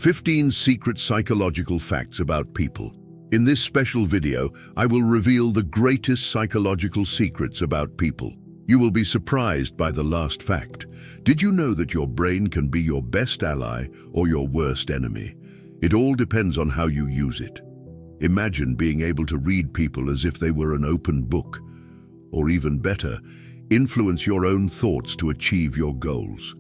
15 secret psychological facts about people. In this special video, I will reveal the greatest psychological secrets about people. You will be surprised by the last fact. Did you know that your brain can be your best ally or your worst enemy? It all depends on how you use it. Imagine being able to read people as if they were an open book. Or even better, influence your own thoughts to achieve your goals.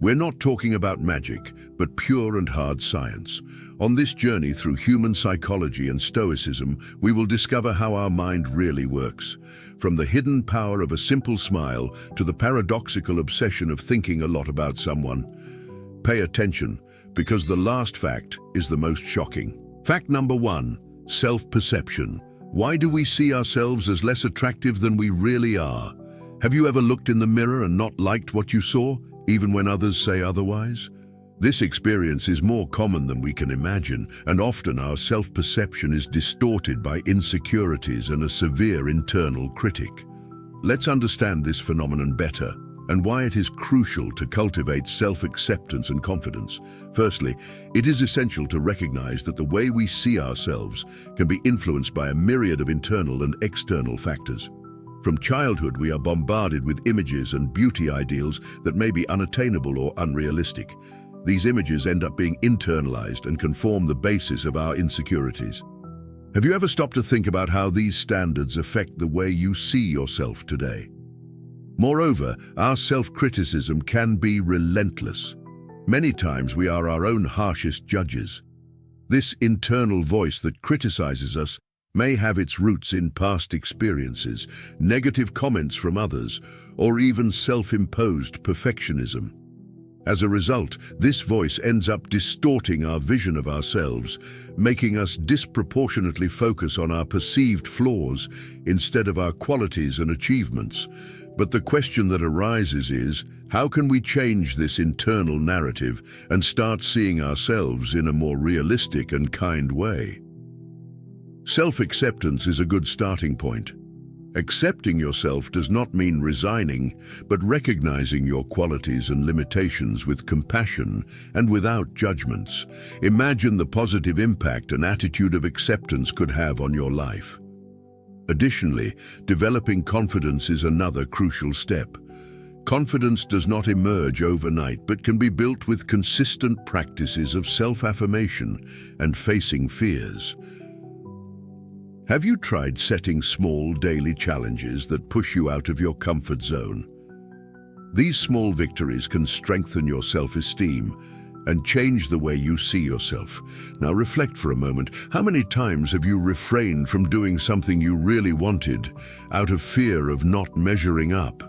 We're not talking about magic, but pure and hard science. On this journey through human psychology and Stoicism, we will discover how our mind really works. From the hidden power of a simple smile to the paradoxical obsession of thinking a lot about someone. Pay attention, because the last fact is the most shocking. Fact number 1, self-perception. Why do we see ourselves as less attractive than we really are? Have you ever looked in the mirror and not liked what you saw, even when others say otherwise? This experience is more common than we can imagine, and often our self-perception is distorted by insecurities and a severe internal critic. Let's understand this phenomenon better and why it is crucial to cultivate self-acceptance and confidence. Firstly, it is essential to recognize that the way we see ourselves can be influenced by a myriad of internal and external factors. From childhood, we are bombarded with images and beauty ideals that may be unattainable or unrealistic. These images end up being internalized and can form the basis of our insecurities. Have you ever stopped to think about how these standards affect the way you see yourself today? Moreover, our self-criticism can be relentless. Many times we are our own harshest judges. This internal voice that criticizes us may have its roots in past experiences, negative comments from others, or even self-imposed perfectionism. As a result, this voice ends up distorting our vision of ourselves, making us disproportionately focus on our perceived flaws instead of our qualities and achievements. But the question that arises is, how can we change this internal narrative and start seeing ourselves in a more realistic and kind way? Self-acceptance is a good starting point. Accepting yourself does not mean resigning, but recognizing your qualities and limitations with compassion and without judgments. Imagine the positive impact an attitude of acceptance could have on your life. Additionally, developing confidence is another crucial step. Confidence does not emerge overnight, but can be built with consistent practices of self-affirmation and facing fears. Have you tried setting small daily challenges that push you out of your comfort zone? These small victories can strengthen your self-esteem and change the way you see yourself. Now reflect for a moment. How many times have you refrained from doing something you really wanted out of fear of not measuring up?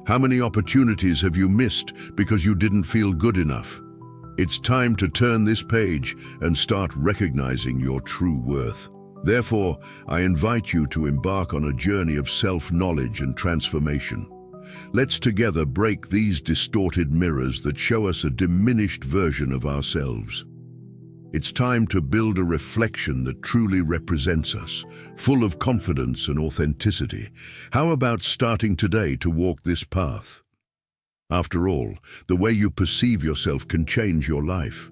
How many opportunities have you missed because you didn't feel good enough? It's time to turn this page and start recognizing your true worth. Therefore, I invite you to embark on a journey of self-knowledge and transformation. Let's together break these distorted mirrors that show us a diminished version of ourselves. It's time to build a reflection that truly represents us, full of confidence and authenticity. How about starting today to walk this path? After all, the way you perceive yourself can change your life.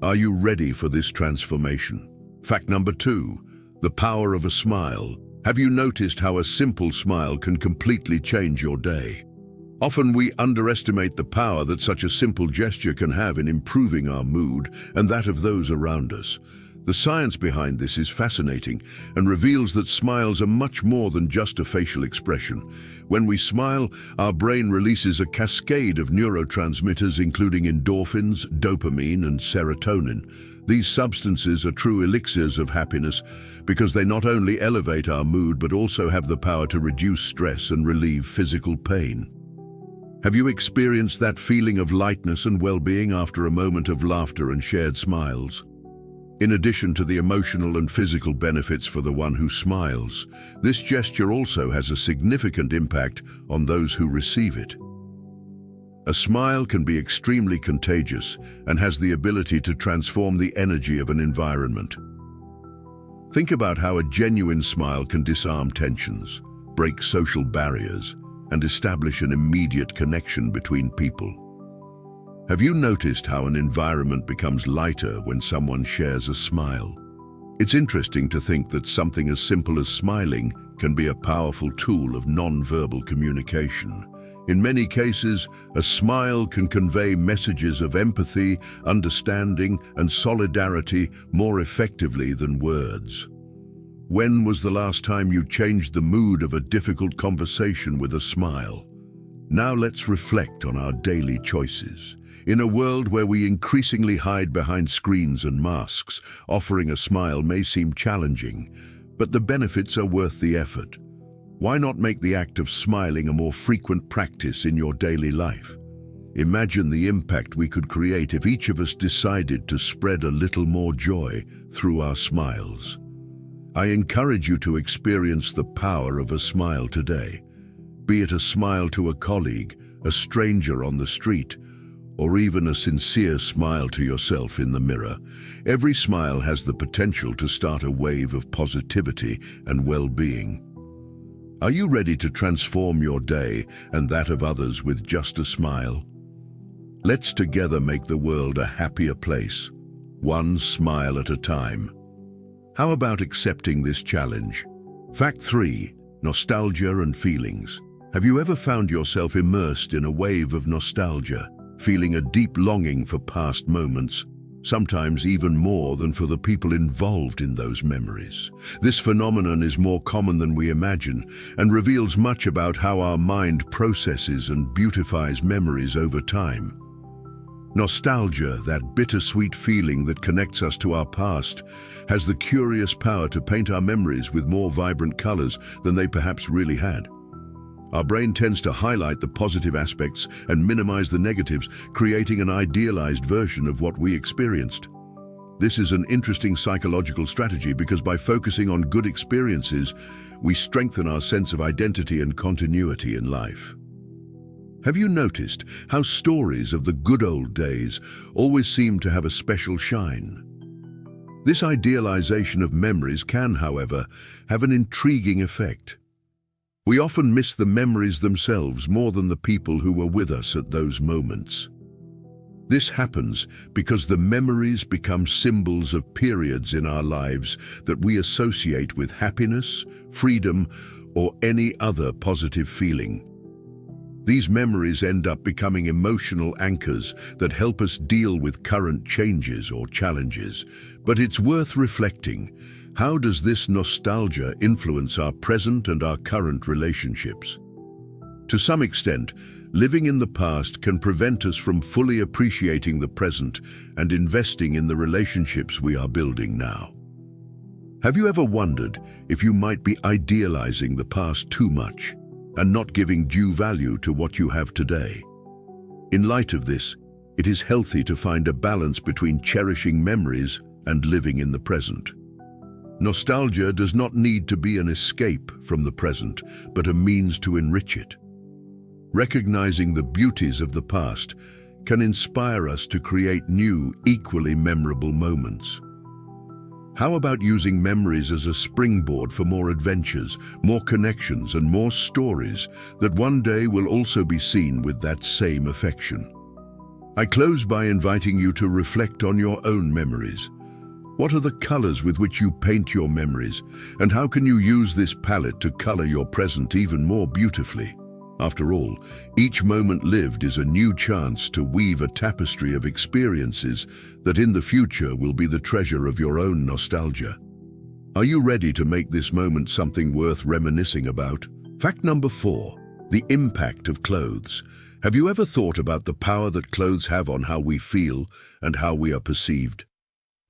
Are you ready for this transformation? Fact number 2. The power of a smile. Have you noticed how a simple smile can completely change your day? Often we underestimate the power that such a simple gesture can have in improving our mood and that of those around us. The science behind this is fascinating and reveals that smiles are much more than just a facial expression. When we smile, our brain releases a cascade of neurotransmitters including endorphins, dopamine, and serotonin. These substances are true elixirs of happiness because they not only elevate our mood but also have the power to reduce stress and relieve physical pain. Have you experienced that feeling of lightness and well-being after a moment of laughter and shared smiles? In addition to the emotional and physical benefits for the one who smiles, this gesture also has a significant impact on those who receive it. A smile can be extremely contagious and has the ability to transform the energy of an environment. Think about how a genuine smile can disarm tensions, break social barriers, and establish an immediate connection between people. Have you noticed how an environment becomes lighter when someone shares a smile? It's interesting to think that something as simple as smiling can be a powerful tool of non-verbal communication. In many cases, a smile can convey messages of empathy, understanding, and solidarity more effectively than words. When was the last time you changed the mood of a difficult conversation with a smile? Now let's reflect on our daily choices. In a world where we increasingly hide behind screens and masks, offering a smile may seem challenging, but the benefits are worth the effort. Why not make the act of smiling a more frequent practice in your daily life? Imagine the impact we could create if each of us decided to spread a little more joy through our smiles. I encourage you to experience the power of a smile today. Be it a smile to a colleague, a stranger on the street, or even a sincere smile to yourself in the mirror. Every smile has the potential to start a wave of positivity and well-being. Are you ready to transform your day and that of others with just a smile? Let's together make the world a happier place, one smile at a time. How about accepting this challenge? Fact 3. Nostalgia and feelings. Have you ever found yourself immersed in a wave of nostalgia, feeling a deep longing for past moments, sometimes even more than for the people involved in those memories? This phenomenon is more common than we imagine and reveals much about how our mind processes and beautifies memories over time. Nostalgia, that bittersweet feeling that connects us to our past, has the curious power to paint our memories with more vibrant colors than they perhaps really had. Our brain tends to highlight the positive aspects and minimize the negatives, creating an idealized version of what we experienced. This is an interesting psychological strategy because by focusing on good experiences, we strengthen our sense of identity and continuity in life. Have you noticed how stories of the good old days always seem to have a special shine? This idealization of memories can, however, have an intriguing effect. We often miss the memories themselves more than the people who were with us at those moments. This happens because the memories become symbols of periods in our lives that we associate with happiness, freedom, or any other positive feeling. These memories end up becoming emotional anchors that help us deal with current changes or challenges. But it's worth reflecting. How does this nostalgia influence our present and our current relationships? To some extent, living in the past can prevent us from fully appreciating the present and investing in the relationships we are building now. Have you ever wondered if you might be idealizing the past too much and not giving due value to what you have today? In light of this, it is healthy to find a balance between cherishing memories and living in the present. Nostalgia does not need to be an escape from the present, but a means to enrich it. Recognizing the beauties of the past can inspire us to create new, equally memorable moments. How about using memories as a springboard for more adventures, more connections, and more stories that one day will also be seen with that same affection? I close by inviting you to reflect on your own memories. What are the colors with which you paint your memories, and how can you use this palette to color your present even more beautifully? After all, each moment lived is a new chance to weave a tapestry of experiences that in the future will be the treasure of your own nostalgia. Are you ready to make this moment something worth reminiscing about? Fact number 4, the impact of clothes. Have you ever thought about the power that clothes have on how we feel and how we are perceived?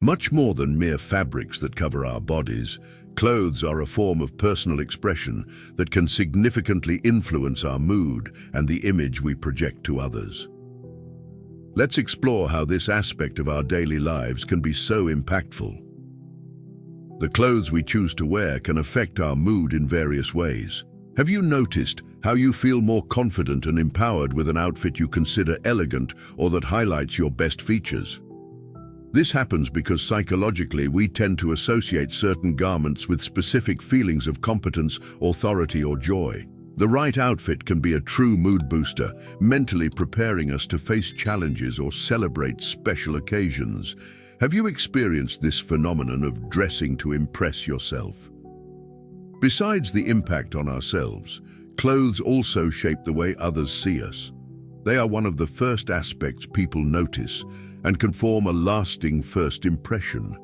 Much more than mere fabrics that cover our bodies, clothes are a form of personal expression that can significantly influence our mood and the image we project to others. Let's explore how this aspect of our daily lives can be so impactful. The clothes we choose to wear can affect our mood in various ways. Have you noticed how you feel more confident and empowered with an outfit you consider elegant or that highlights your best features? This happens because psychologically we tend to associate certain garments with specific feelings of competence, authority, or joy. The right outfit can be a true mood booster, mentally preparing us to face challenges or celebrate special occasions. Have you experienced this phenomenon of dressing to impress yourself? Besides the impact on ourselves, clothes also shape the way others see us. They are one of the first aspects people notice and can form a lasting first impression.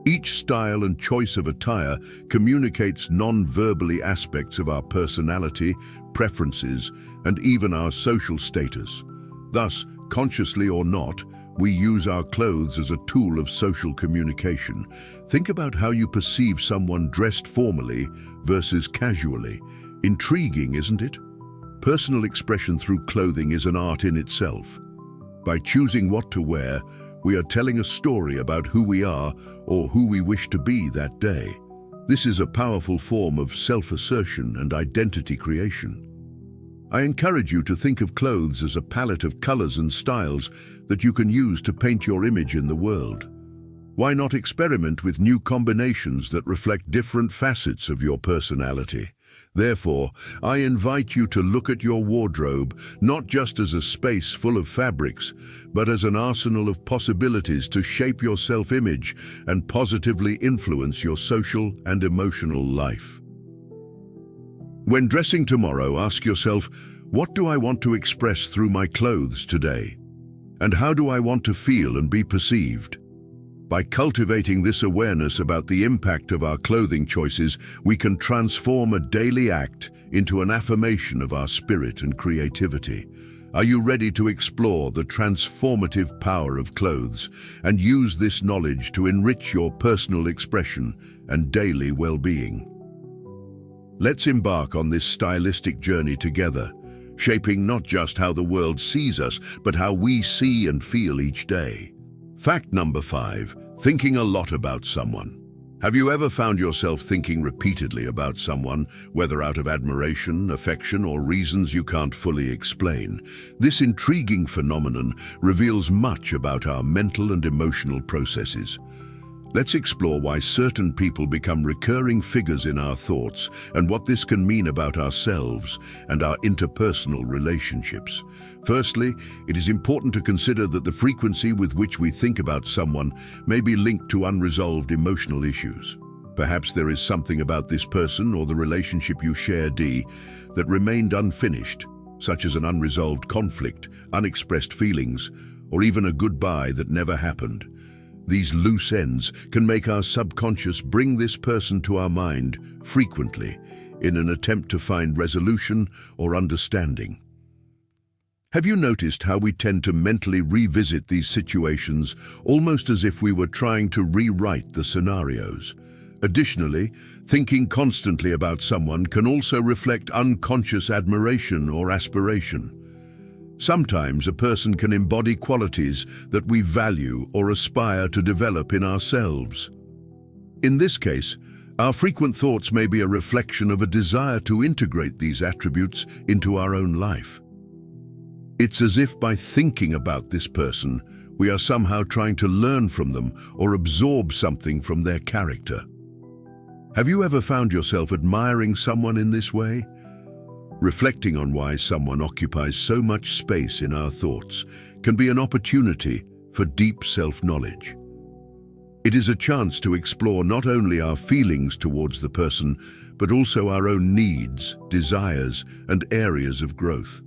Each style and choice of attire communicates non-verbally aspects of our personality, preferences, and even our social status. Thus, consciously or not, we use our clothes as a tool of social communication. Think about how you perceive someone dressed formally versus casually. Intriguing, isn't it? Personal expression through clothing is an art in itself. By choosing what to wear, we are telling a story about who we are or who we wish to be that day. This is a powerful form of self-assertion and identity creation. I encourage you to think of clothes as a palette of colors and styles that you can use to paint your image in the world. Why not experiment with new combinations that reflect different facets of your personality? Therefore, I invite you to look at your wardrobe not just as a space full of fabrics, but as an arsenal of possibilities to shape your self-image and positively influence your social and emotional life. When dressing tomorrow, ask yourself, what do I want to express through my clothes today? And how do I want to feel and be perceived? By cultivating this awareness about the impact of our clothing choices, we can transform a daily act into an affirmation of our spirit and creativity. Are you ready to explore the transformative power of clothes and use this knowledge to enrich your personal expression and daily well-being? Let's embark on this stylistic journey together, shaping not just how the world sees us, but how we see and feel each day. Fact number 5, thinking a lot about someone. Have you ever found yourself thinking repeatedly about someone, whether out of admiration, affection, or reasons you can't fully explain? This intriguing phenomenon reveals much about our mental and emotional processes. Let's explore why certain people become recurring figures in our thoughts and what this can mean about ourselves and our interpersonal relationships. Firstly, it is important to consider that the frequency with which we think about someone may be linked to unresolved emotional issues. Perhaps there is something about this person or the relationship you shared that remained unfinished, such as an unresolved conflict, unexpressed feelings, or even a goodbye that never happened. These loose ends can make our subconscious bring this person to our mind frequently in an attempt to find resolution or understanding. Have you noticed how we tend to mentally revisit these situations almost as if we were trying to rewrite the scenarios? Additionally, thinking constantly about someone can also reflect unconscious admiration or aspiration. Sometimes a person can embody qualities that we value or aspire to develop in ourselves. In this case, our frequent thoughts may be a reflection of a desire to integrate these attributes into our own life. It's as if by thinking about this person, we are somehow trying to learn from them or absorb something from their character. Have you ever found yourself admiring someone in this way? Reflecting on why someone occupies so much space in our thoughts can be an opportunity for deep self-knowledge. It is a chance to explore not only our feelings towards the person, but also our own needs, desires, and areas of growth.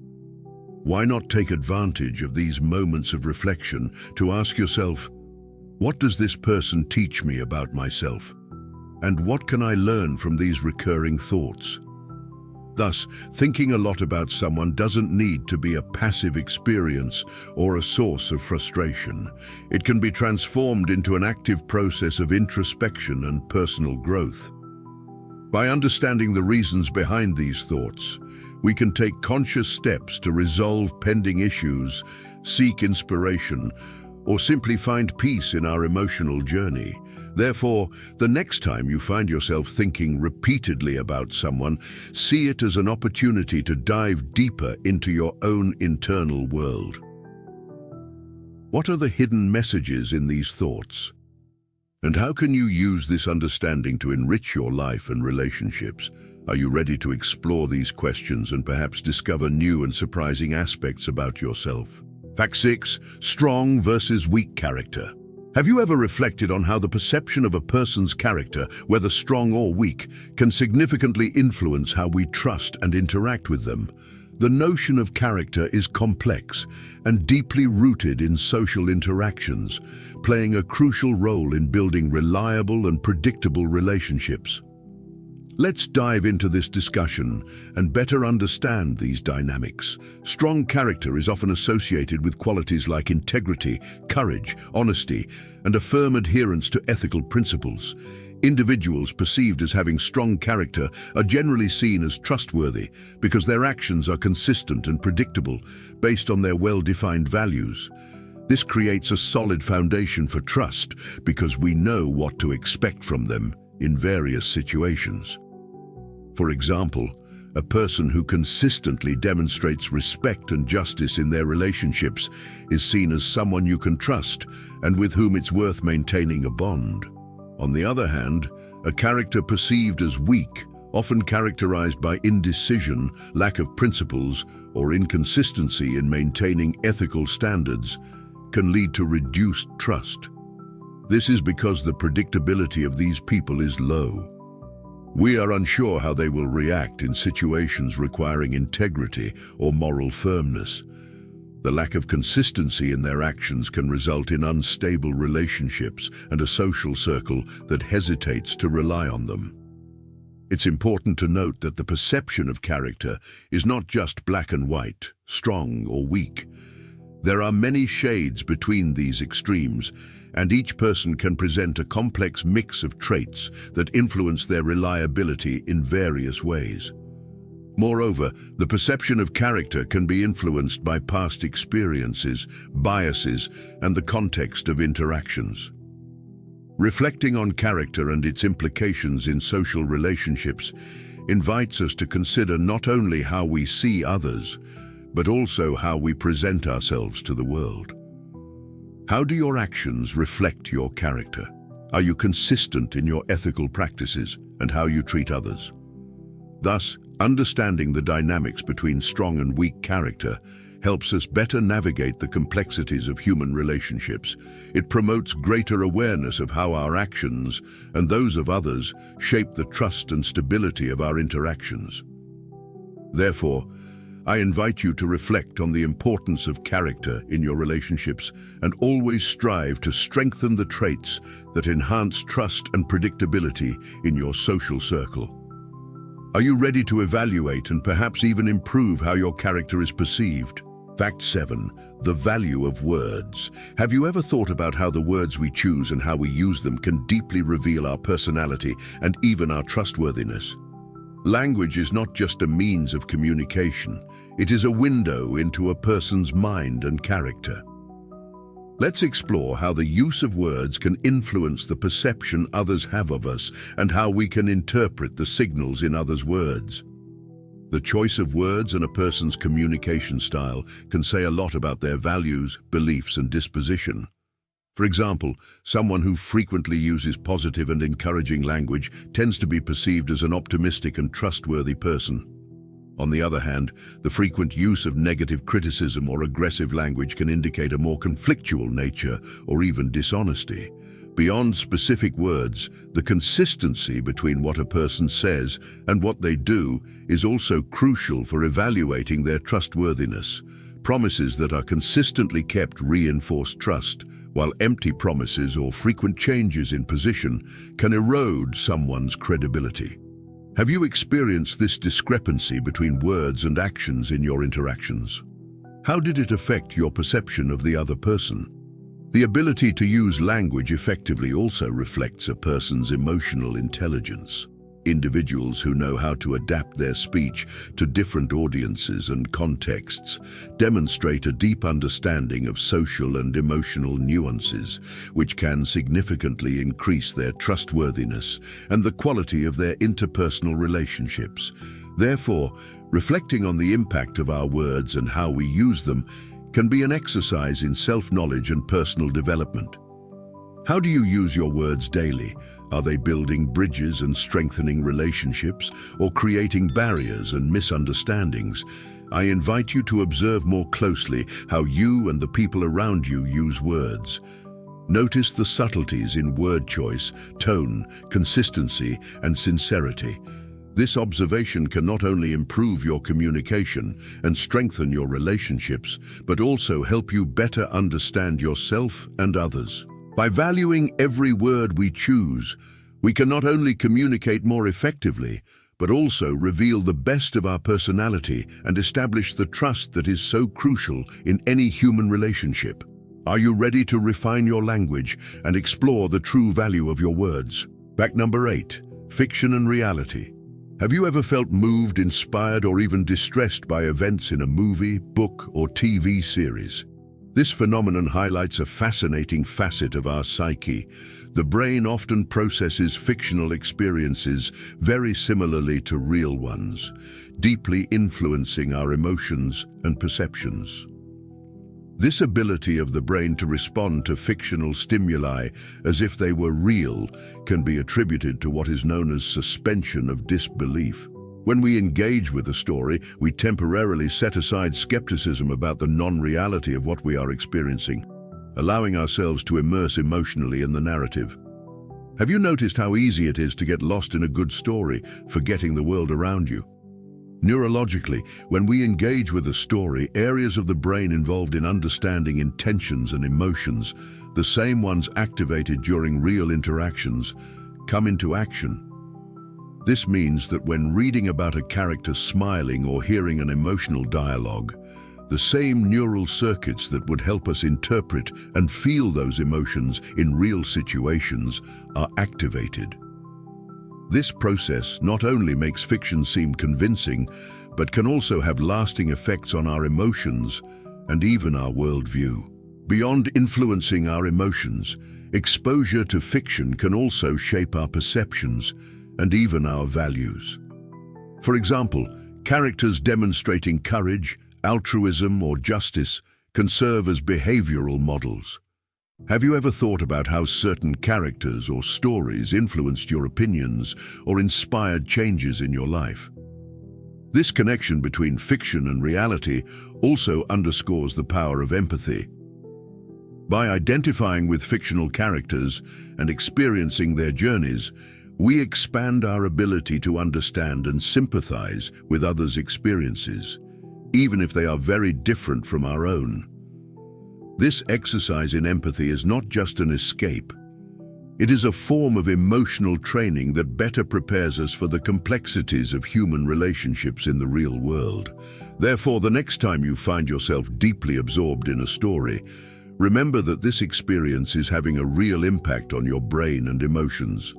Why not take advantage of these moments of reflection to ask yourself, what does this person teach me about myself? And what can I learn from these recurring thoughts? Thus, thinking a lot about someone doesn't need to be a passive experience or a source of frustration. It can be transformed into an active process of introspection and personal growth. By understanding the reasons behind these thoughts, we can take conscious steps to resolve pending issues, seek inspiration, or simply find peace in our emotional journey. Therefore, the next time you find yourself thinking repeatedly about someone, see it as an opportunity to dive deeper into your own internal world. What are the hidden messages in these thoughts? And how can you use this understanding to enrich your life and relationships? Are you ready to explore these questions and perhaps discover new and surprising aspects about yourself? Fact 6. Strong versus weak character. Have you ever reflected on how the perception of a person's character, whether strong or weak, can significantly influence how we trust and interact with them? The notion of character is complex and deeply rooted in social interactions, playing a crucial role in building reliable and predictable relationships. Let's dive into this discussion and better understand these dynamics. Strong character is often associated with qualities like integrity, courage, honesty, and a firm adherence to ethical principles. Individuals perceived as having strong character are generally seen as trustworthy because their actions are consistent and predictable based on their well-defined values. This creates a solid foundation for trust because we know what to expect from them in various situations. For example, a person who consistently demonstrates respect and justice in their relationships is seen as someone you can trust and with whom it's worth maintaining a bond. On the other hand, a character perceived as weak, often characterized by indecision, lack of principles, or inconsistency in maintaining ethical standards, can lead to reduced trust. This is because the predictability of these people is low. We are unsure how they will react in situations requiring integrity or moral firmness. The lack of consistency in their actions can result in unstable relationships and a social circle that hesitates to rely on them. It's important to note that the perception of character is not just black and white, strong or weak. There are many shades between these extremes, and each person can present a complex mix of traits that influence their reliability in various ways. Moreover, the perception of character can be influenced by past experiences, biases, and the context of interactions. Reflecting on character and its implications in social relationships invites us to consider not only how we see others, but also how we present ourselves to the world. How do your actions reflect your character? Are you consistent in your ethical practices and how you treat others? Thus, understanding the dynamics between strong and weak character helps us better navigate the complexities of human relationships. It promotes greater awareness of how our actions and those of others shape the trust and stability of our interactions. Therefore, I invite you to reflect on the importance of character in your relationships and always strive to strengthen the traits that enhance trust and predictability in your social circle. Are you ready to evaluate and perhaps even improve how your character is perceived? Fact 7. The value of words. Have you ever thought about how the words we choose and how we use them can deeply reveal our personality and even our trustworthiness? Language is not just a means of communication. It is a window into a person's mind and character. Let's explore how the use of words can influence the perception others have of us and how we can interpret the signals in others' words. The choice of words and a person's communication style can say a lot about their values, beliefs, and disposition. For example, someone who frequently uses positive and encouraging language tends to be perceived as an optimistic and trustworthy person. On the other hand, the frequent use of negative criticism or aggressive language can indicate a more conflictual nature or even dishonesty. Beyond specific words, the consistency between what a person says and what they do is also crucial for evaluating their trustworthiness. Promises that are consistently kept reinforce trust, while empty promises or frequent changes in position can erode someone's credibility. Have you experienced this discrepancy between words and actions in your interactions? How did it affect your perception of the other person? The ability to use language effectively also reflects a person's emotional intelligence. Individuals who know how to adapt their speech to different audiences and contexts demonstrate a deep understanding of social and emotional nuances, which can significantly increase their trustworthiness and the quality of their interpersonal relationships. Therefore, reflecting on the impact of our words and how we use them can be an exercise in self-knowledge and personal development. How do you use your words daily? Are they building bridges and strengthening relationships, or creating barriers and misunderstandings? I invite you to observe more closely how you and the people around you use words. Notice the subtleties in word choice, tone, consistency, and sincerity. This observation can not only improve your communication and strengthen your relationships, but also help you better understand yourself and others. By valuing every word we choose, we can not only communicate more effectively, but also reveal the best of our personality and establish the trust that is so crucial in any human relationship. Are you ready to refine your language and explore the true value of your words? Fact number 8, fiction and reality. Have you ever felt moved, inspired, or even distressed by events in a movie, book, or TV series? This phenomenon highlights a fascinating facet of our psyche. The brain often processes fictional experiences very similarly to real ones, deeply influencing our emotions and perceptions. This ability of the brain to respond to fictional stimuli as if they were real can be attributed to what is known as suspension of disbelief. When we engage with a story, we temporarily set aside skepticism about the non-reality of what we are experiencing, allowing ourselves to immerse emotionally in the narrative. Have you noticed how easy it is to get lost in a good story, forgetting the world around you? Neurologically, when we engage with a story, areas of the brain involved in understanding intentions and emotions, the same ones activated during real interactions, come into action. This means that when reading about a character smiling or hearing an emotional dialogue, the same neural circuits that would help us interpret and feel those emotions in real situations are activated. This process not only makes fiction seem convincing, but can also have lasting effects on our emotions and even our worldview. Beyond influencing our emotions, exposure to fiction can also shape our perceptions and even our values. For example, characters demonstrating courage, altruism, or justice can serve as behavioral models. Have you ever thought about how certain characters or stories influenced your opinions or inspired changes in your life? This connection between fiction and reality also underscores the power of empathy. By identifying with fictional characters and experiencing their journeys, we expand our ability to understand and sympathize with others' experiences, even if they are very different from our own. This exercise in empathy is not just an escape. It is a form of emotional training that better prepares us for the complexities of human relationships in the real world. Therefore, the next time you find yourself deeply absorbed in a story, remember that this experience is having a real impact on your brain and emotions.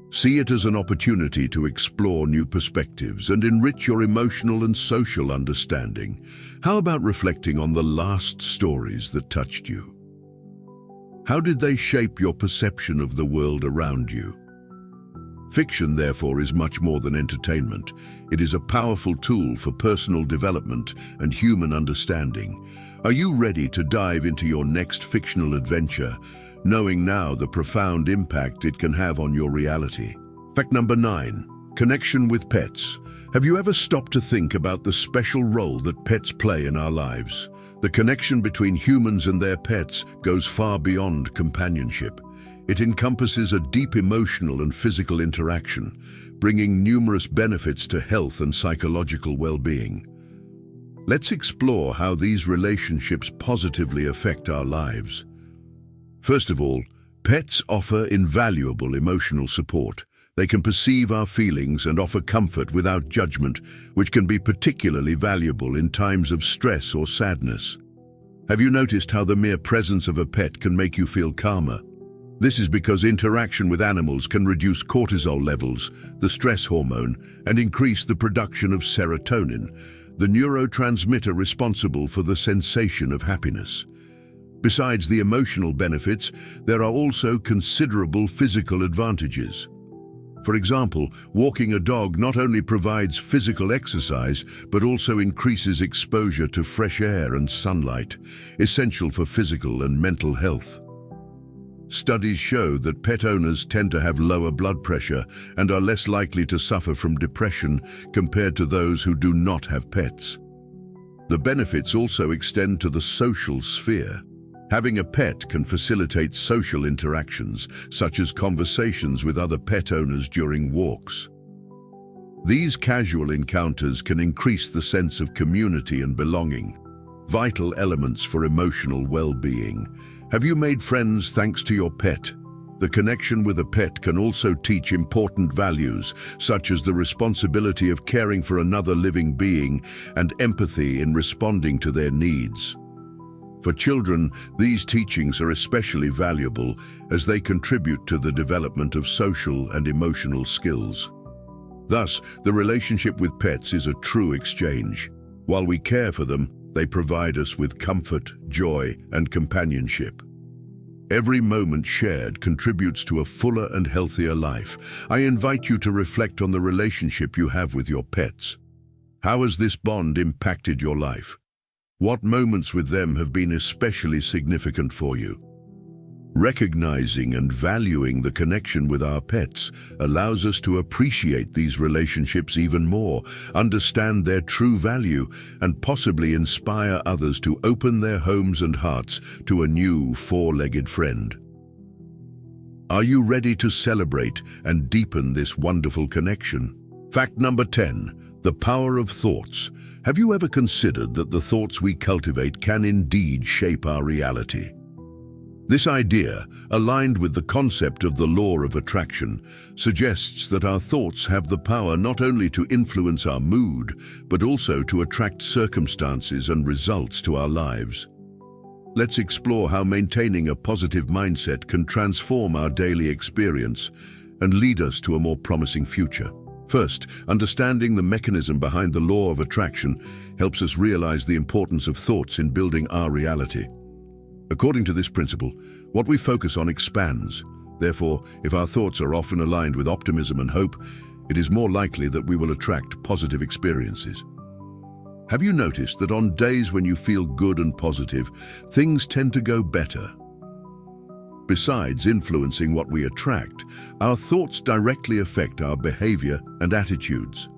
See it as an opportunity to explore new perspectives and enrich your emotional and social understanding. How about reflecting on the last stories that touched you? How did they shape your perception of the world around you? Fiction, therefore, is much more than entertainment. It is a powerful tool for personal development and human understanding. Are you ready to dive into your next fictional adventure, knowing now the profound impact it can have on your reality? Fact number 9, connection with pets. Have you ever stopped to think about the special role that pets play in our lives? The connection between humans and their pets goes far beyond companionship. It encompasses a deep emotional and physical interaction, bringing numerous benefits to health and psychological well-being. Let's explore how these relationships positively affect our lives. First of all, pets offer invaluable emotional support. They can perceive our feelings and offer comfort without judgment, which can be particularly valuable in times of stress or sadness. Have you noticed how the mere presence of a pet can make you feel calmer? This is because interaction with animals can reduce cortisol levels, the stress hormone, and increase the production of serotonin, the neurotransmitter responsible for the sensation of happiness. Besides the emotional benefits, there are also considerable physical advantages. For example, walking a dog not only provides physical exercise, but also increases exposure to fresh air and sunlight, essential for physical and mental health. Studies show that pet owners tend to have lower blood pressure and are less likely to suffer from depression compared to those who do not have pets. The benefits also extend to the social sphere. Having a pet can facilitate social interactions, such as conversations with other pet owners during walks. These casual encounters can increase the sense of community and belonging, vital elements for emotional well-being. Have you made friends thanks to your pet? The connection with a pet can also teach important values, such as the responsibility of caring for another living being and empathy in responding to their needs. For children, these teachings are especially valuable as they contribute to the development of social and emotional skills. Thus, the relationship with pets is a true exchange. While we care for them, they provide us with comfort, joy, and companionship. Every moment shared contributes to a fuller and healthier life. I invite you to reflect on the relationship you have with your pets. How has this bond impacted your life? What moments with them have been especially significant for you? Recognizing and valuing the connection with our pets allows us to appreciate these relationships even more, understand their true value, and possibly inspire others to open their homes and hearts to a new four-legged friend. Are you ready to celebrate and deepen this wonderful connection? Fact number 10, the power of thoughts. Have you ever considered that the thoughts we cultivate can indeed shape our reality? This idea, aligned with the concept of the law of attraction, suggests that our thoughts have the power not only to influence our mood, but also to attract circumstances and results to our lives. Let's explore how maintaining a positive mindset can transform our daily experience and lead us to a more promising future. First, understanding the mechanism behind the law of attraction helps us realize the importance of thoughts in building our reality. According to this principle, what we focus on expands. Therefore, if our thoughts are often aligned with optimism and hope, it is more likely that we will attract positive experiences. Have you noticed that on days when you feel good and positive, things tend to go better? Besides influencing what we attract, our thoughts directly affect our behavior and attitudes.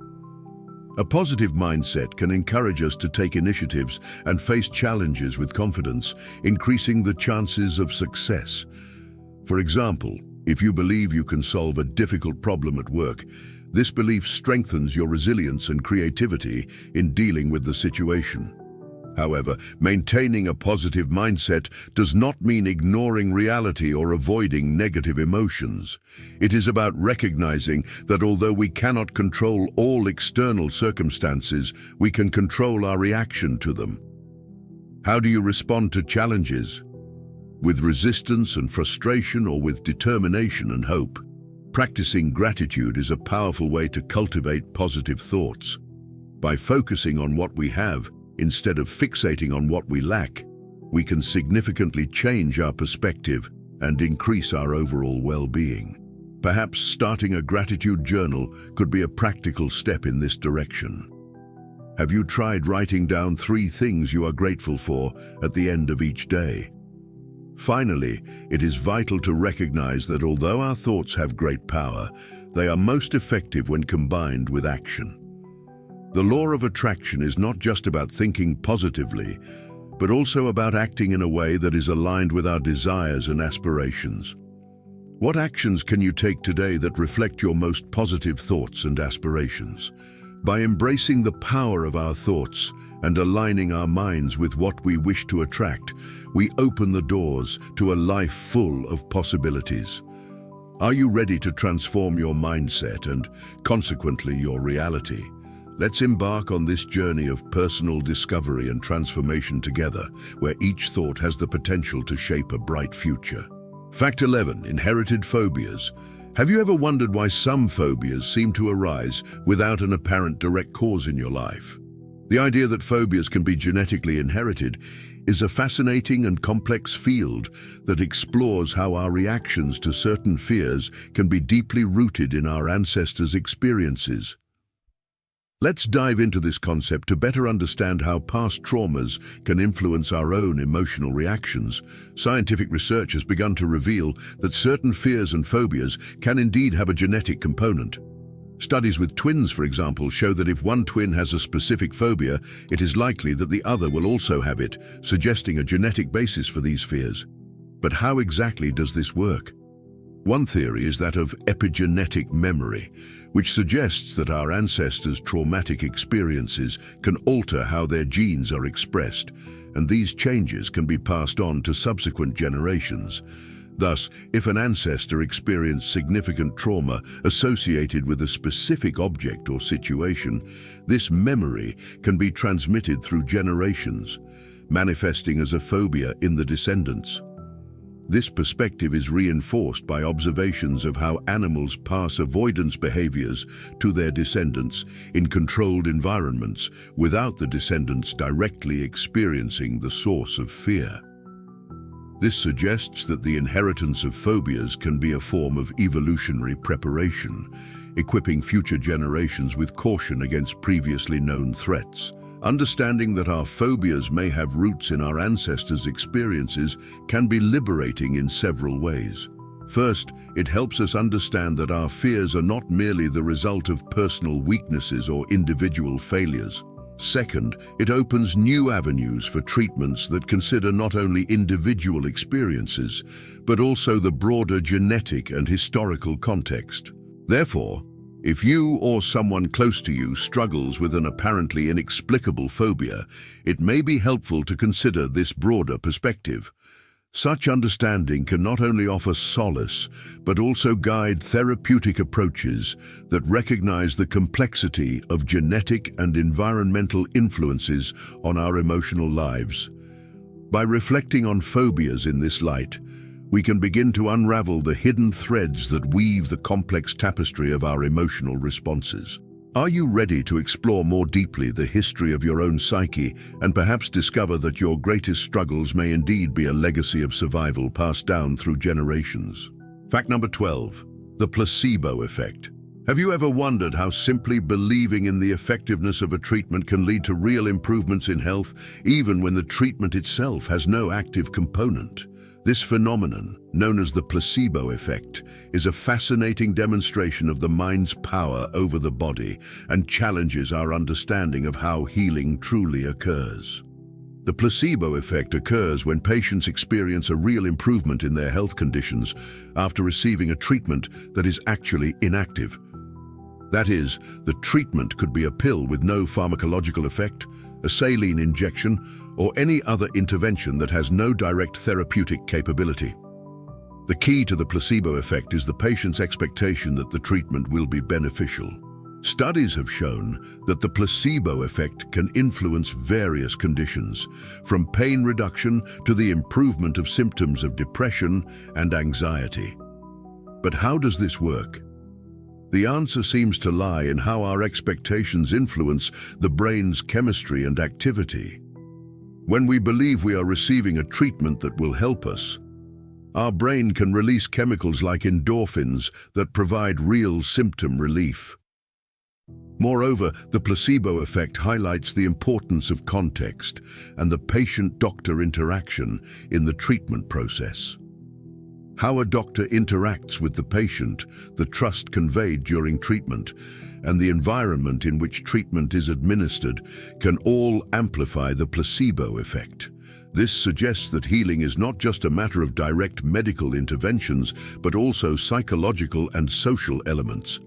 A positive mindset can encourage us to take initiatives and face challenges with confidence, increasing the chances of success. For example, if you believe you can solve a difficult problem at work, this belief strengthens your resilience and creativity in dealing with the situation. However, maintaining a positive mindset does not mean ignoring reality or avoiding negative emotions. It is about recognizing that although we cannot control all external circumstances, we can control our reaction to them. How do you respond to challenges? With resistance and frustration, or with determination and hope? Practicing gratitude is a powerful way to cultivate positive thoughts. By focusing on what we have, instead of fixating on what we lack, we can significantly change our perspective and increase our overall well-being. Perhaps starting a gratitude journal could be a practical step in this direction. Have you tried writing down 3 things you are grateful for at the end of each day? Finally, it is vital to recognize that although our thoughts have great power, they are most effective when combined with action. The law of attraction is not just about thinking positively, but also about acting in a way that is aligned with our desires and aspirations. What actions can you take today that reflect your most positive thoughts and aspirations? By embracing the power of our thoughts and aligning our minds with what we wish to attract, we open the doors to a life full of possibilities. Are you ready to transform your mindset and, consequently, your reality? Let's embark on this journey of personal discovery and transformation together, where each thought has the potential to shape a bright future. Fact 11. Inherited phobias. Have you ever wondered why some phobias seem to arise without an apparent direct cause in your life? The idea that phobias can be genetically inherited is a fascinating and complex field that explores how our reactions to certain fears can be deeply rooted in our ancestors' experiences. Let's dive into this concept to better understand how past traumas can influence our own emotional reactions. Scientific research has begun to reveal that certain fears and phobias can indeed have a genetic component. Studies with twins, for example, show that if one twin has a specific phobia, it is likely that the other will also have it, suggesting a genetic basis for these fears. But how exactly does this work? One theory is that of epigenetic memory, which suggests that our ancestors' traumatic experiences can alter how their genes are expressed, and these changes can be passed on to subsequent generations. Thus, if an ancestor experienced significant trauma associated with a specific object or situation, this memory can be transmitted through generations, manifesting as a phobia in the descendants. This perspective is reinforced by observations of how animals pass avoidance behaviors to their descendants in controlled environments without the descendants directly experiencing the source of fear. This suggests that the inheritance of phobias can be a form of evolutionary preparation, equipping future generations with caution against previously known threats. Understanding that our phobias may have roots in our ancestors' experiences can be liberating in several ways. First, it helps us understand that our fears are not merely the result of personal weaknesses or individual failures. Second, it opens new avenues for treatments that consider not only individual experiences, but also the broader genetic and historical context. Therefore, if you or someone close to you struggles with an apparently inexplicable phobia, it may be helpful to consider this broader perspective. Such understanding can not only offer solace, but also guide therapeutic approaches that recognize the complexity of genetic and environmental influences on our emotional lives. By reflecting on phobias in this light, we can begin to unravel the hidden threads that weave the complex tapestry of our emotional responses. Are you ready to explore more deeply the history of your own psyche and perhaps discover that your greatest struggles may indeed be a legacy of survival passed down through generations? Fact number 12, the placebo effect. Have you ever wondered how simply believing in the effectiveness of a treatment can lead to real improvements in health, even when the treatment itself has no active component? This phenomenon, known as the placebo effect, is a fascinating demonstration of the mind's power over the body and challenges our understanding of how healing truly occurs. The placebo effect occurs when patients experience a real improvement in their health conditions after receiving a treatment that is actually inactive. That is, the treatment could be a pill with no pharmacological effect, a saline injection, or any other intervention that has no direct therapeutic capability. The key to the placebo effect is the patient's expectation that the treatment will be beneficial. Studies have shown that the placebo effect can influence various conditions, from pain reduction to the improvement of symptoms of depression and anxiety. But how does this work? The answer seems to lie in how our expectations influence the brain's chemistry and activity. When we believe we are receiving a treatment that will help us, our brain can release chemicals like endorphins that provide real symptom relief. Moreover, the placebo effect highlights the importance of context and the patient-doctor interaction in the treatment process. How a doctor interacts with the patient, the trust conveyed during treatment, and the environment in which treatment is administered can all amplify the placebo effect. This suggests that healing is not just a matter of direct medical interventions, but also psychological and social elements.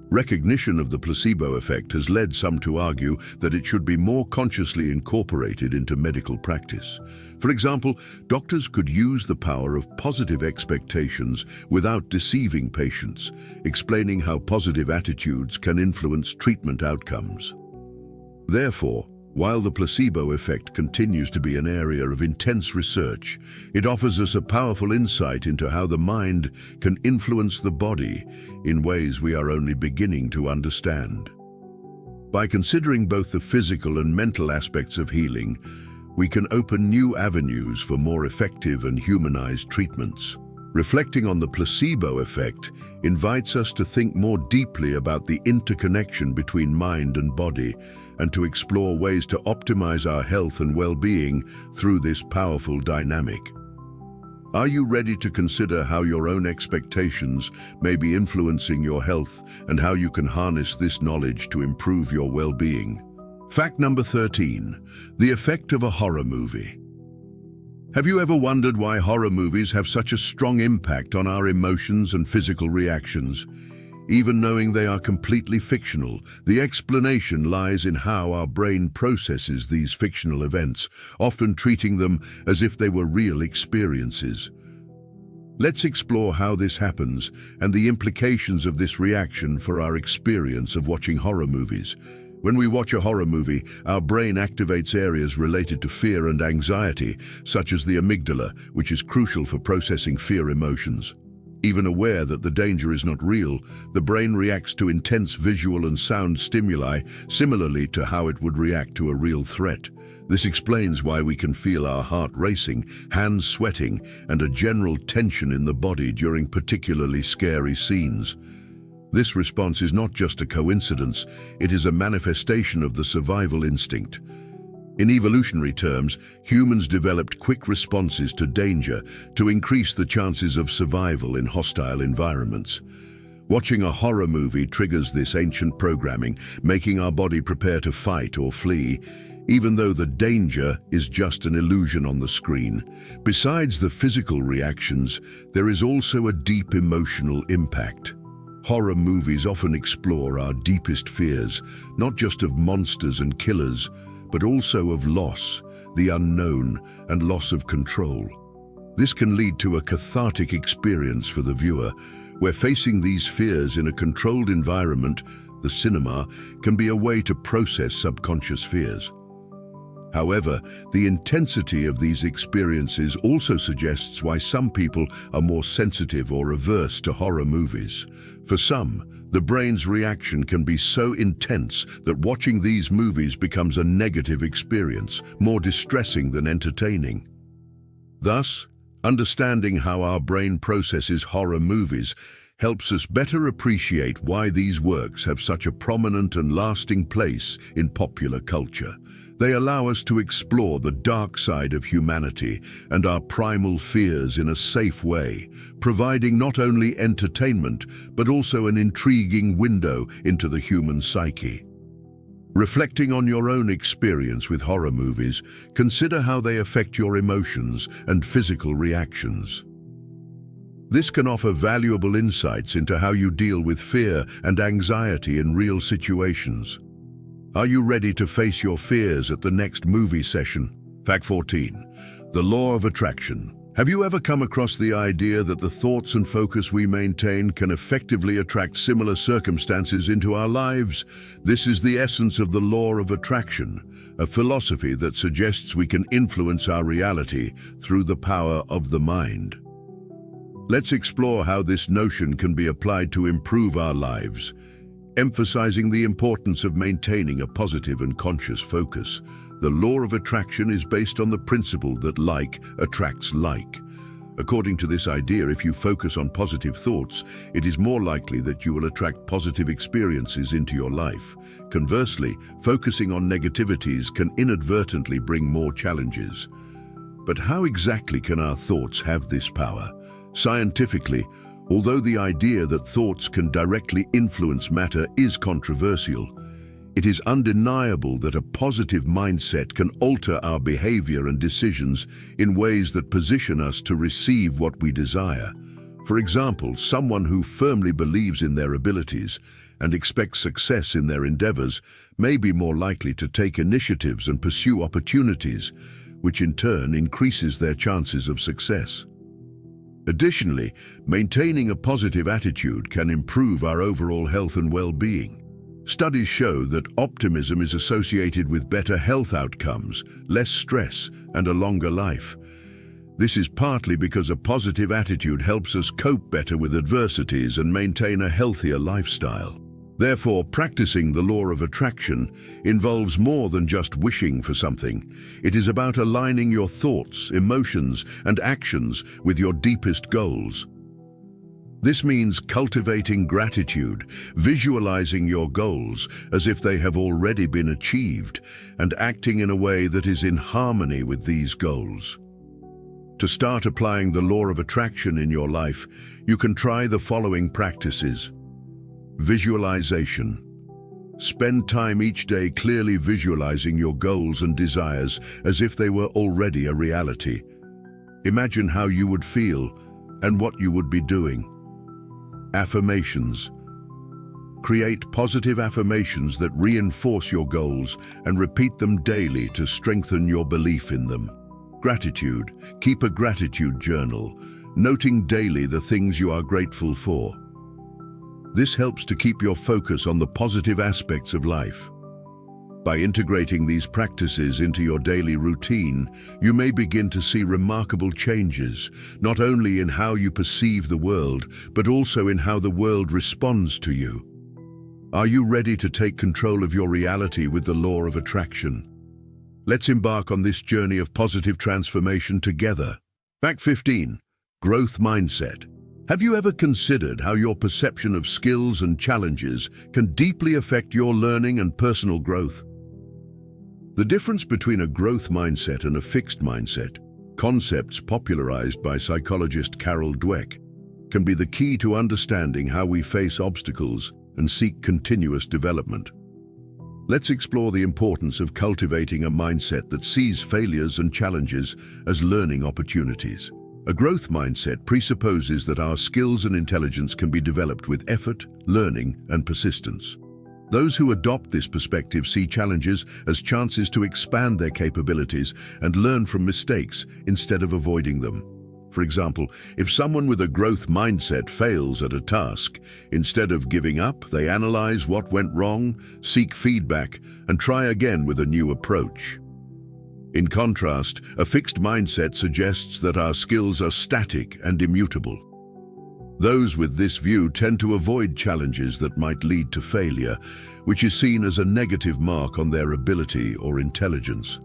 Recognition of the placebo effect has led some to argue that it should be more consciously incorporated into medical practice. For example, doctors could use the power of positive expectations without deceiving patients, explaining how positive attitudes can influence treatment outcomes. Therefore, while the placebo effect continues to be an area of intense research, it offers us a powerful insight into how the mind can influence the body in ways we are only beginning to understand. By considering both the physical and mental aspects of healing, we can open new avenues for more effective and humanized treatments. Reflecting on the placebo effect invites us to think more deeply about the interconnection between mind and body and to explore ways to optimize our health and well-being through this powerful dynamic. Are you ready to consider how your own expectations may be influencing your health and how you can harness this knowledge to improve your well-being? Fact number 13, the effect of a horror movie. Have you ever wondered why horror movies have such a strong impact on our emotions and physical reactions? Even knowing they are completely fictional, the explanation lies in how our brain processes these fictional events, often treating them as if they were real experiences. Let's explore how this happens and the implications of this reaction for our experience of watching horror movies. When we watch a horror movie, our brain activates areas related to fear and anxiety, such as the amygdala, which is crucial for processing fear emotions. Even aware that the danger is not real, the brain reacts to intense visual and sound stimuli, similarly to how it would react to a real threat. This explains why we can feel our heart racing, hands sweating, and a general tension in the body during particularly scary scenes. This response is not just a coincidence, it is a manifestation of the survival instinct. In evolutionary terms, humans developed quick responses to danger to increase the chances of survival in hostile environments. Watching a horror movie triggers this ancient programming, making our body prepare to fight or flee, even though the danger is just an illusion on the screen. Besides the physical reactions, there is also a deep emotional impact. Horror movies often explore our deepest fears, not just of monsters and killers, but also of loss, the unknown, and loss of control. This can lead to a cathartic experience for the viewer, where facing these fears in a controlled environment, the cinema, can be a way to process subconscious fears. However, the intensity of these experiences also suggests why some people are more sensitive or averse to horror movies. For some, the brain's reaction can be so intense that watching these movies becomes a negative experience, more distressing than entertaining. Thus, understanding how our brain processes horror movies helps us better appreciate why these works have such a prominent and lasting place in popular culture. They allow us to explore the dark side of humanity and our primal fears in a safe way, providing not only entertainment, but also an intriguing window into the human psyche. Reflecting on your own experience with horror movies, consider how they affect your emotions and physical reactions. This can offer valuable insights into how you deal with fear and anxiety in real situations. Are you ready to face your fears at the next movie session? Fact 14. The law of attraction. Have you ever come across the idea that the thoughts and focus we maintain can effectively attract similar circumstances into our lives? This is the essence of the law of attraction, a philosophy that suggests we can influence our reality through the power of the mind. Let's explore how this notion can be applied to improve our lives, emphasizing the importance of maintaining a positive and conscious focus. The law of attraction is based on the principle that like attracts like. According to this idea, if you focus on positive thoughts, it is more likely that you will attract positive experiences into your life. Conversely, focusing on negativities can inadvertently bring more challenges. But how exactly can our thoughts have this power? Scientifically, although the idea that thoughts can directly influence matter is controversial, it is undeniable that a positive mindset can alter our behavior and decisions in ways that position us to receive what we desire. For example, someone who firmly believes in their abilities and expects success in their endeavors may be more likely to take initiatives and pursue opportunities, which in turn increases their chances of success. Additionally, maintaining a positive attitude can improve our overall health and well-being. Studies show that optimism is associated with better health outcomes, less stress, and a longer life. This is partly because a positive attitude helps us cope better with adversities and maintain a healthier lifestyle. Therefore, practicing the law of attraction involves more than just wishing for something. It is about aligning your thoughts, emotions, and actions with your deepest goals. This means cultivating gratitude, visualizing your goals as if they have already been achieved, and acting in a way that is in harmony with these goals. To start applying the law of attraction in your life, you can try the following practices. Visualization. Spend time each day clearly visualizing your goals and desires as if they were already a reality. Imagine how you would feel and what you would be doing. Affirmations. Create positive affirmations that reinforce your goals and repeat them daily to strengthen your belief in them. Gratitude. Keep a gratitude journal, noting daily the things you are grateful for. This helps to keep your focus on the positive aspects of life. By integrating these practices into your daily routine, you may begin to see remarkable changes, not only in how you perceive the world, but also in how the world responds to you. Are you ready to take control of your reality with the law of attraction? Let's embark on this journey of positive transformation together. Fact 15. Growth mindset. Have you ever considered how your perception of skills and challenges can deeply affect your learning and personal growth? The difference between a growth mindset and a fixed mindset, concepts popularized by psychologist Carol Dweck, can be the key to understanding how we face obstacles and seek continuous development. Let's explore the importance of cultivating a mindset that sees failures and challenges as learning opportunities. A growth mindset presupposes that our skills and intelligence can be developed with effort, learning, and persistence. Those who adopt this perspective see challenges as chances to expand their capabilities and learn from mistakes instead of avoiding them. For example, if someone with a growth mindset fails at a task, instead of giving up, they analyze what went wrong, seek feedback, and try again with a new approach. In contrast, a fixed mindset suggests that our skills are static and immutable. Those with this view tend to avoid challenges that might lead to failure, which is seen as a negative mark on their ability or intelligence.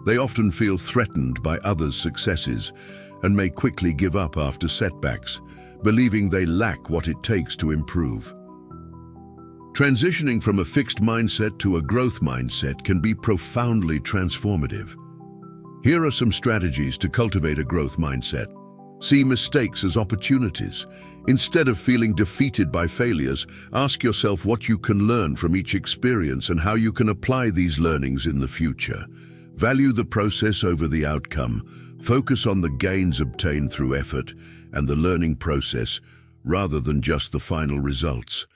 They often feel threatened by others' successes and may quickly give up after setbacks, believing they lack what it takes to improve. Transitioning from a fixed mindset to a growth mindset can be profoundly transformative. Here are some strategies to cultivate a growth mindset. See mistakes as opportunities. Instead of feeling defeated by failures, ask yourself what you can learn from each experience and how you can apply these learnings in the future. Value the process over the outcome. Focus on the gains obtained through effort and the learning process rather than just the final results.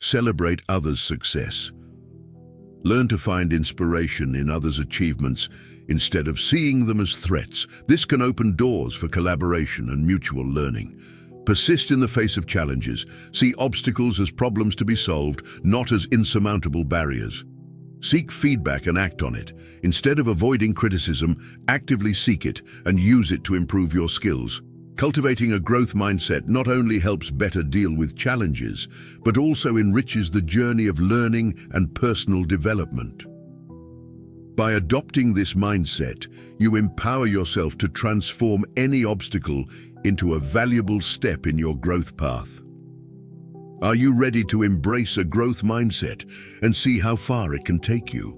Celebrate others' success. Learn to find inspiration in others' achievements instead of seeing them as threats. This can open doors for collaboration and mutual learning. Persist in the face of challenges. See obstacles as problems to be solved, not as insurmountable barriers. Seek feedback and act on it. Instead of avoiding criticism, actively seek it and use it to improve your skills. Cultivating a growth mindset not only helps better deal with challenges, but also enriches the journey of learning and personal development. By adopting this mindset, you empower yourself to transform any obstacle into a valuable step in your growth path. Are you ready to embrace a growth mindset and see how far it can take you?